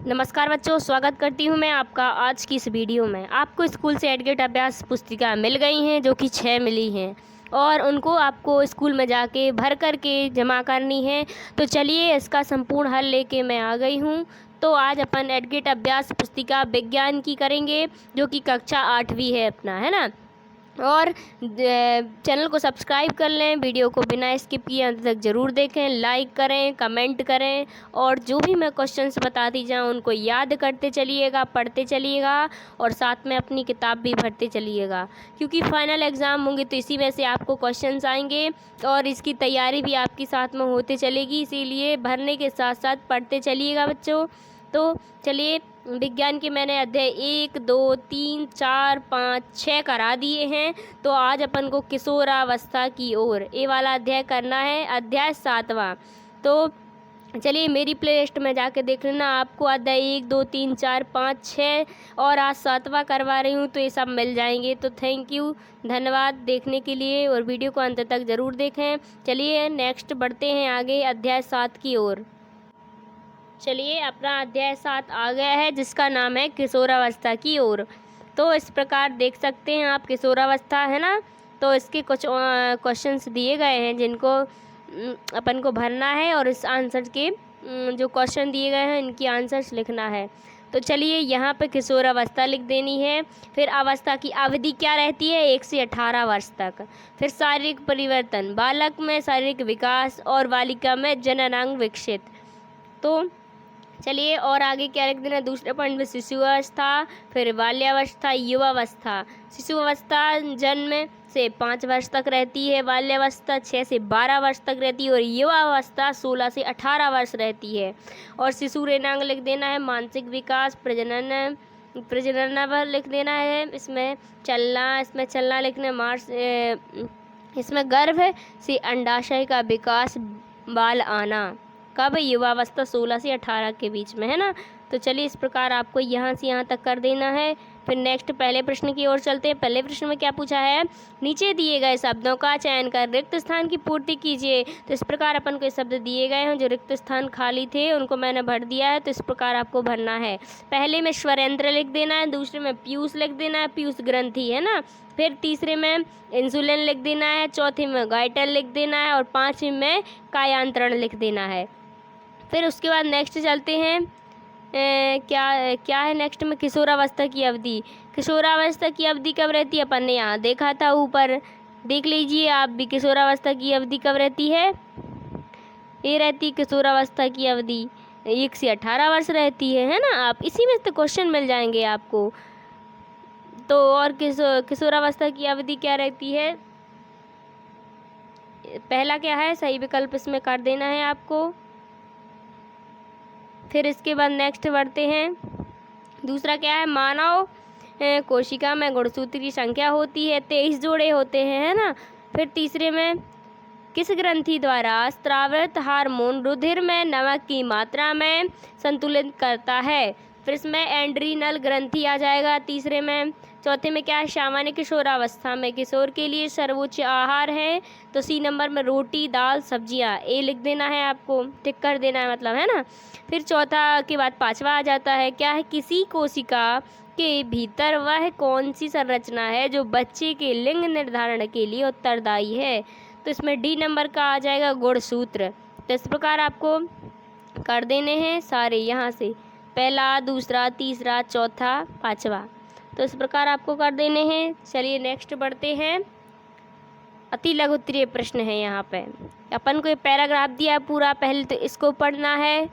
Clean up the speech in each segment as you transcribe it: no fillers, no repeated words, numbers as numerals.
नमस्कार बच्चों, स्वागत करती हूँ मैं आपका आज की इस वीडियो में। आपको स्कूल से एडगेट अभ्यास पुस्तिका मिल गई हैं, जो कि 6 मिली हैं और उनको आपको स्कूल में जाके भर कर के जमा करनी है। तो चलिए इसका संपूर्ण हल लेके मैं आ गई हूँ। तो आज अपन एडगेट अभ्यास पुस्तिका विज्ञान की करेंगे, जो कि कक्षा 8वीं है अपना, है ना। और चैनल को सब्सक्राइब कर लें, वीडियो को बिना स्किप किए अंत तक ज़रूर देखें, लाइक करें, कमेंट करें और जो भी मैं क्वेश्चंस बताती जाऊँ उनको याद करते चलिएगा, पढ़ते चलिएगा और साथ में अपनी किताब भी भरते चलिएगा, क्योंकि फाइनल एग्ज़ाम होंगे तो इसी में से आपको क्वेश्चंस आएंगे और इसकी तैयारी भी आपकी साथ में होते चलेगी। इसीलिए भरने के साथ साथ पढ़ते चलिएगा बच्चों। तो चलिए, विज्ञान के मैंने अध्याय 1, 2, 3, 4, 5, 6 करा दिए हैं। तो आज अपन को किशोरावस्था की ओर ये वाला अध्याय करना है, अध्याय 7वां। तो चलिए मेरी प्लेलिस्ट में जाके देख लेना, आपको अध्याय 1, 2, 3, 4, 5, 6 और आज 7वां करवा रही हूँ, तो ये सब मिल जाएंगे। तो थैंक यू, धन्यवाद देखने के लिए और वीडियो को अंत तक ज़रूर देखें। चलिए नेक्स्ट बढ़ते हैं आगे अध्याय 7 की ओर। चलिए अपना अध्याय 7 आ गया है, जिसका नाम है किशोरावस्था की ओर। तो इस प्रकार देख सकते हैं आप, किशोरावस्था है ना। तो इसके कुछ क्वेश्चंस दिए गए हैं जिनको अपन को भरना है और इस आंसर के जो क्वेश्चन दिए गए हैं इनकी आंसर्स लिखना है। तो चलिए यहाँ पे किशोरावस्था लिख देनी है। फिर अवस्था की अवधि क्या रहती है, 1 से 18 वर्ष तक। फिर शारीरिक परिवर्तन, बालक में शारीरिक विकास और बालिका में जननांग विकसित। तो चलिए और आगे क्या लिख देना, दूसरे पॉइंट में शिशु अवस्था, फिर बाल्यावस्था, युवावस्था। शिशु अवस्था जन्म से 5 वर्ष तक रहती है, बाल्यावस्था 6 से 12 वर्ष तक रहती है और युवावस्था 16 से 18 वर्ष रहती है। और शिशु रेनांग लिख देना है, मानसिक विकास, प्रजनन पर लिख देना है, इसमें चलना लिखना है, इसमें गर्भ से अंडाशय का विकास, बाल आना। कब, युवावस्था 16 से 18 के बीच में, है ना। तो चलिए इस प्रकार आपको यहाँ से यहाँ तक कर देना है। फिर नेक्स्ट पहले प्रश्न की ओर चलते हैं। पहले प्रश्न में क्या पूछा है, नीचे दिए गए शब्दों का चयन कर रिक्त स्थान की पूर्ति कीजिए। तो इस प्रकार अपन को ये शब्द दिए गए हैं, जो रिक्त स्थान खाली थे उनको मैंने भर दिया है। तो इस प्रकार आपको भरना है। पहले में स्वरेंद्र लिख देना है, दूसरे में पीयूष लिख देना है, पीयूष ग्रंथि, है ना। फिर तीसरे में इंसुलिन लिख देना है, चौथे में गाइटल लिख देना है और 5वीं में कायांतरण लिख देना है। फिर उसके बाद नेक्स्ट चलते हैं, क्या है नेक्स्ट में, किशोरावस्था की अवधि। किशोरावस्था की अवधि कब रहती है, अपन ने यहाँ देखा था ऊपर, देख लीजिए आप भी। किशोरावस्था की अवधि कब रहती है, ये रहती है किशोरावस्था की अवधि 1 से 18 वर्ष रहती है ना। आप इसी में तो क्वेश्चन मिल जाएंगे आपको। तो और किशोरावस्था की अवधि क्या रहती है, पहला क्या है, सही विकल्प इसमें कर देना है आपको। फिर इसके बाद नेक्स्ट बढ़ते हैं, दूसरा क्या है, मानव कोशिका में गुणसूत्र की संख्या होती है 23 जोड़े होते हैं, है ना। फिर तीसरे में किस ग्रंथि द्वारा स्रावित हार्मोन रुधिर में नमक की मात्रा में संतुलित करता है। फिर इसमें एंड्रीनल ग्रंथि आ जाएगा तीसरे में। चौथे में क्या है, सामान्य किशोरावस्था में किशोर के लिए सर्वोच्च आहार है। तो सी नंबर में रोटी, दाल, सब्जियां, ए लिख देना है आपको, टिक कर देना है मतलब, है ना। फिर चौथा के बाद 5वां आ जाता है, क्या है, किसी कोशिका के भीतर वह कौन सी संरचना है जो बच्चे के लिंग निर्धारण के लिए उत्तरदायी है। तो इसमें डी नंबर का आ जाएगा गुणसूत्र। तो इस प्रकार आपको कर देने हैं सारे, यहाँ से पहला, दूसरा, तीसरा, चौथा, 5वां। तो इस प्रकार आपको कर देने हैं। चलिए नेक्स्ट बढ़ते हैं, अति लघु उत्तरीय प्रश्न है। यहाँ पे अपन को ये पैराग्राफ दिया पूरा, पहले तो इसको पढ़ना है,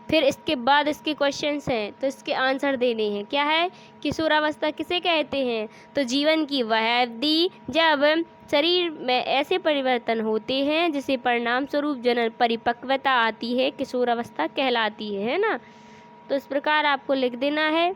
फिर इसके बाद इसके क्वेश्चंस हैं तो इसके आंसर देने हैं। क्या है, किशोरावस्था किसे कहते हैं, तो जीवन की वह अवधि जब शरीर में ऐसे परिवर्तन होते हैं जिसे परिणाम स्वरूप जन परिपक्वता आती है, किशोरावस्था कहलाती है ना। तो इस प्रकार आपको लिख देना है।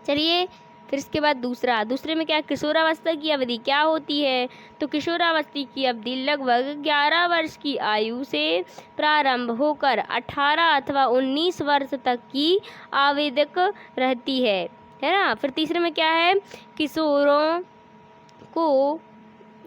चलिए फिर इसके बाद दूसरे में क्या, किशोरावस्था की अवधि क्या होती है, तो किशोरावस्था की अवधि लगभग 11 वर्ष की आयु से प्रारंभ होकर 18 अथवा 19 वर्ष तक की आवधिक रहती है ना। फिर तीसरे में क्या है, किशोरों को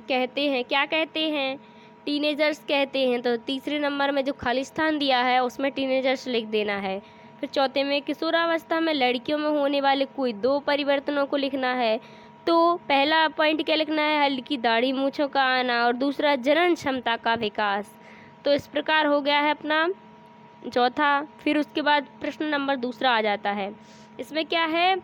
कहते हैं, क्या कहते हैं, टीनेजर्स कहते हैं। तो तीसरे नंबर में जो खाली स्थान दिया है उसमें टीनेजर्स लिख देना है। फिर चौथे में किशोरावस्था में लड़कियों में होने वाले कोई 2 परिवर्तनों को लिखना है। तो पहला पॉइंट क्या लिखना है, हल्की दाढ़ी मूंछों का आना, और दूसरा जनन क्षमता का विकास। तो इस प्रकार हो गया है अपना चौथा। फिर उसके बाद प्रश्न नंबर दूसरा आ जाता है। इसमें क्या है,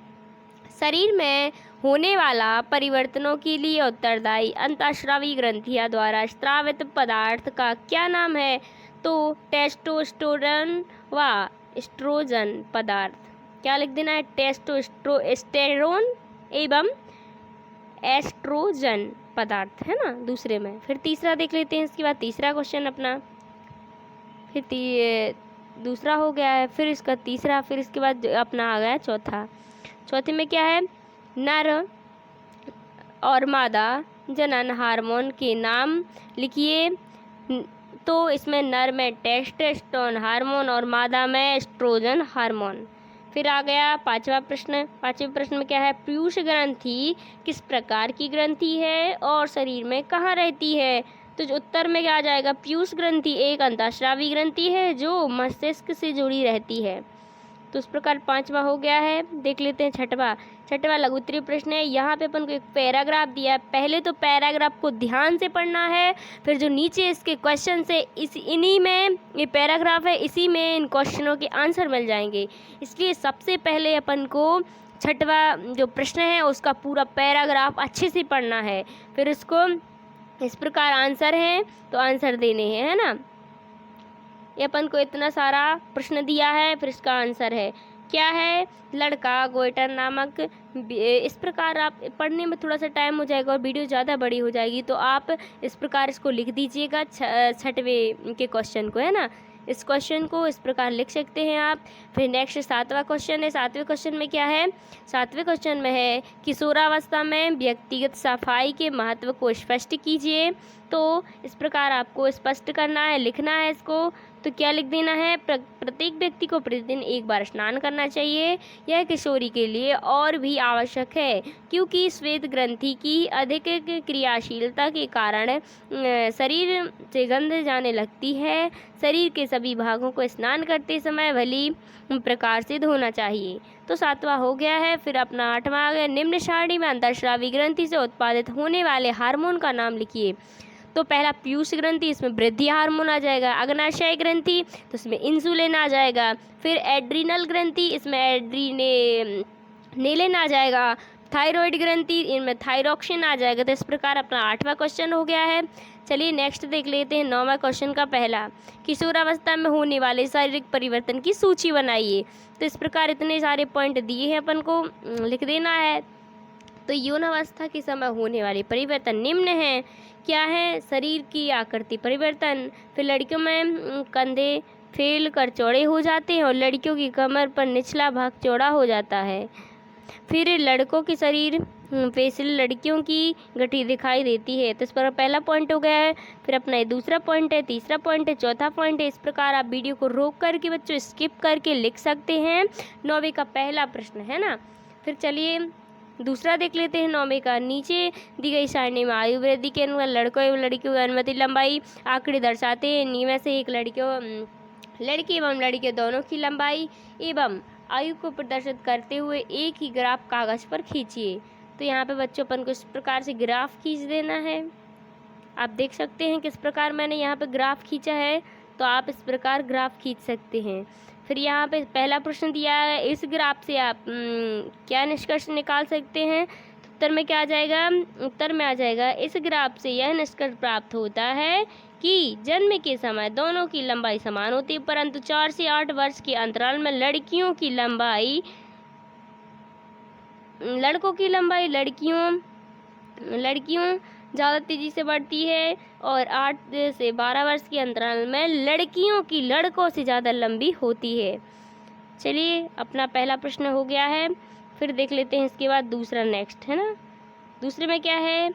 शरीर में होने वाला परिवर्तनों के लिए उत्तरदायी अंतःस्रावी ग्रंथियां द्वारा स्रावित पदार्थ का क्या नाम है। तो टेस्टोस्टेरोन व एस्ट्रोजन पदार्थ। क्या लिख देना है, टेस्टोस्टेरोन एवं एस्ट्रोजन पदार्थ, है ना दूसरे में। फिर तीसरा देख लेते हैं। इसके बाद तीसरा क्वेश्चन अपना, फिर दूसरा हो गया है, फिर इसका तीसरा, फिर इसके बाद अपना आ गया चौथा। चौथे में क्या है, नर और मादा जनन हार्मोन के नाम लिखिए। तो इसमें नर में टेस्टोस्टेरोन हार्मोन और मादा में एस्ट्रोजन हार्मोन। फिर आ गया पांचवा प्रश्न। पांचवें प्रश्न में क्या है, पीयूष ग्रंथि किस प्रकार की ग्रंथि है और शरीर में कहाँ रहती है। तो जो उत्तर में क्या आ जाएगा, पीयूष ग्रंथि एक अंतःस्रावी ग्रंथि है जो मस्तिष्क से जुड़ी रहती है। तो इस प्रकार पांचवा हो गया है। देख लेते हैं छठवा लघु उत्तरीय प्रश्न है। यहाँ पे अपन को एक पैराग्राफ दिया है। पहले तो पैराग्राफ को ध्यान से पढ़ना है, फिर जो नीचे इसके क्वेश्चन है इन्हीं में ये पैराग्राफ है, इसी में इन क्वेश्चनों के आंसर मिल जाएंगे। इसलिए सबसे पहले अपन को छठवा जो प्रश्न है उसका पूरा पैराग्राफ अच्छे से पढ़ना है। फिर इसको इस प्रकार आंसर हैं तो आंसर देने हैं, है ना। ये अपन को इतना सारा प्रश्न दिया है, फिर इसका आंसर है क्या है, लड़का गोइटर नामक। इस प्रकार आप पढ़ने में थोड़ा सा टाइम हो जाएगा और वीडियो ज़्यादा बड़ी हो जाएगी, तो आप इस प्रकार इसको लिख दीजिएगा छठवें के क्वेश्चन को, है ना। इस क्वेश्चन को इस प्रकार लिख सकते हैं आप। फिर नेक्स्ट सातवां क्वेश्चन है। सातवें क्वेश्चन में क्या है, सातवें क्वेश्चन में है किशोरावस्था में व्यक्तिगत सफाई के महत्व को स्पष्ट कीजिए। तो इस प्रकार आपको स्पष्ट करना है, लिखना है इसको। तो क्या लिख देना है, प्रत्येक व्यक्ति को प्रतिदिन एक बार स्नान करना चाहिए। यह किशोरी के लिए और भी आवश्यक है क्योंकि श्वेत ग्रंथि की अधिक क्रियाशीलता के कारण शरीर से गंध जाने लगती है। शरीर के सभी भागों को स्नान करते समय भली प्रकार से धोना चाहिए। तो सातवां हो गया है। फिर अपना आठवां आ गया, निम्न सारणी में अंतःस्रावी ग्रंथि से उत्पादित होने वाले हार्मोन का नाम लिखिए। तो पहला पीयूष ग्रंथि, इसमें वृद्धि हार्मोन आ जाएगा। अग्नाशय ग्रंथि, तो इसमें इंसुलिन आ जाएगा। फिर एड्रीनल ग्रंथि, इसमें एड्रीनेलिन आ जाएगा। थायराइड ग्रंथि, इनमें थायरॉक्सिन आ जाएगा। तो इस प्रकार अपना आठवां क्वेश्चन हो गया है। चलिए नेक्स्ट देख लेते हैं नौवां क्वेश्चन का पहला, किशोरावस्था में होने वाले शारीरिक परिवर्तन की सूची बनाइए। तो इस प्रकार इतने सारे पॉइंट दिए हैं, अपन को लिख देना है। तो यौनावस्था के समय होने वाले परिवर्तन निम्न हैं। क्या है, शरीर की आकृति परिवर्तन। फिर लड़कियों में कंधे फैल कर चौड़े हो जाते हैं और लड़कियों की कमर पर निचला भाग चौड़ा हो जाता है। फिर लड़कों के शरीर पेशिल लड़कियों की गठी दिखाई देती है। तो इस पर पहला पॉइंट हो गया है। फिर अपना ये दूसरा पॉइंट है, तीसरा पॉइंट है, चौथा पॉइंट है। इस प्रकार आप वीडियो को रोक करके बच्चों स्किप करके लिख सकते हैं। 9वीं का पहला प्रश्न है ना। फिर चलिए दूसरा देख लेते हैं 9वीं का। नीचे दी गई सारणी में आयु वृद्धि के अनुसार लड़कों एवं लड़कियों की अनुमति लंबाई आंकड़े दर्शाते हैं। इनमें से एक लड़की एवं लड़के दोनों की लंबाई एवं आयु को प्रदर्शित करते हुए एक ही ग्राफ कागज पर खींचिए। तो यहाँ पे बच्चों अपन को इस प्रकार से ग्राफ खींच देना है। आप देख सकते हैं किस प्रकार मैंने यहाँ पे ग्राफ खींचा है, तो आप इस प्रकार ग्राफ खींच सकते हैं। फिर यहाँ पे पहला प्रश्न दिया है, इस ग्राफ से आप क्या निष्कर्ष निकाल सकते हैं। तो उत्तर में क्या आ जाएगा, उत्तर में आ जाएगा इस ग्राफ से यह निष्कर्ष प्राप्त होता है कि जन्म के समय दोनों की लंबाई समान होती है, परंतु 4 से 8 वर्ष के अंतराल में लड़कियों की लंबाई लड़कियों ज़्यादा तेज़ी से बढ़ती है और 8 से 12 वर्ष के अंतराल में लड़कियों की लड़कों से ज़्यादा लंबी होती है। चलिए अपना पहला प्रश्न हो गया है। फिर देख लेते हैं इसके बाद दूसरा नेक्स्ट, है ना। दूसरे में क्या है,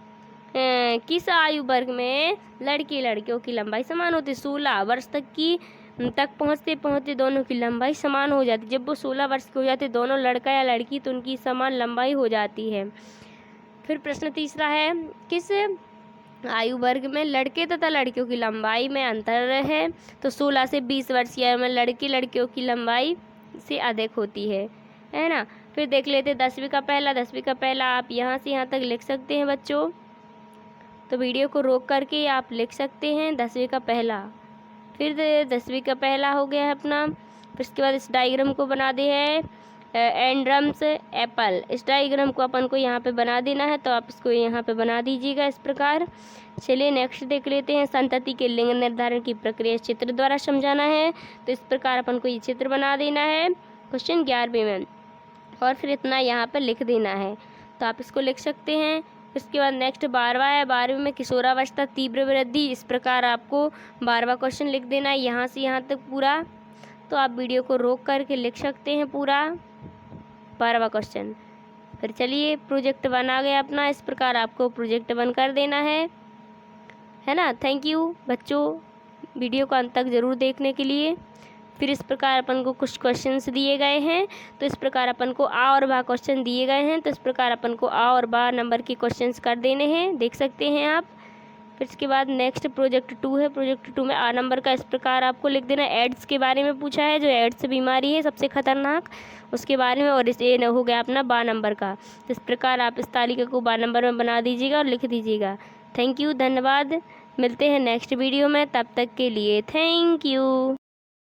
किस आयु वर्ग में लड़के लड़कियों की लंबाई समान होती है। 16 वर्ष तक पहुँचते दोनों की लंबाई समान हो जाती है। जब वो 16 वर्ष के हो जाते दोनों लड़का या लड़की, तो उनकी समान लंबाई हो जाती है। फिर प्रश्न तीसरा है, किस आयु वर्ग में लड़के तथा लड़कियों की लंबाई में अंतर है तो 16 से 20 वर्ष की आयु में लड़की लड़कियों की लंबाई से अधिक होती है ना। फिर देख लेते 10वीं का पहला। 10वीं का पहला आप यहाँ से यहाँ तक लिख सकते हैं बच्चों, तो वीडियो को रोक करके आप लिख सकते हैं 10वीं का पहला। फिर 10वीं का पहला हो गया है अपना। फिर इसके बाद इस डायग्राम को बना दे है एंड्रम्स एप्पल। इस डायग्राम को अपन को यहाँ पे बना देना है, तो आप इसको यहाँ पे बना दीजिएगा इस प्रकार। चलिए नेक्स्ट देख लेते हैं। संतति के लिंग निर्धारण की प्रक्रिया चित्र द्वारा समझाना है, तो इस प्रकार अपन को ये चित्र बना देना है क्वेश्चन 11वें में, और फिर इतना यहाँ पर लिख देना है, तो आप इसको लिख सकते हैं। इसके बाद नेक्स्ट 12वां है। 12वीं में किशोरावस्था तीव्र वृद्धि। इस प्रकार आपको 12वां क्वेश्चन लिख देना है यहाँ से यहाँ तक पूरा, तो आप वीडियो को रोक करके लिख सकते हैं पूरा 12वां क्वेश्चन। फिर चलिए प्रोजेक्ट 1 आ गया अपना। इस प्रकार आपको प्रोजेक्ट 1 कर देना है ना। थैंक यू बच्चों, वीडियो को अंत तक ज़रूर देखने के लिए। फिर इस प्रकार अपन को कुछ क्वेश्चंस दिए गए हैं, तो इस प्रकार अपन को आ और बा क्वेश्चन दिए गए हैं, तो इस प्रकार अपन को आ और बा नंबर के क्वेश्चंस कर देने हैं, देख सकते हैं आप। फिर इसके बाद नेक्स्ट प्रोजेक्ट 2 है। प्रोजेक्ट 2 में आ नंबर का इस प्रकार आपको लिख देना है। एड्स के बारे में पूछा है, जो एड्स बीमारी है सबसे खतरनाक, उसके बारे में, और इस ये हो गया अपना बा नंबर का। तो इस प्रकार आप इस तालिका को बा नंबर में बना दीजिएगा और लिख दीजिएगा। थैंक यू, धन्यवाद। मिलते हैं नेक्स्ट वीडियो में, तब तक के लिए थैंक यू।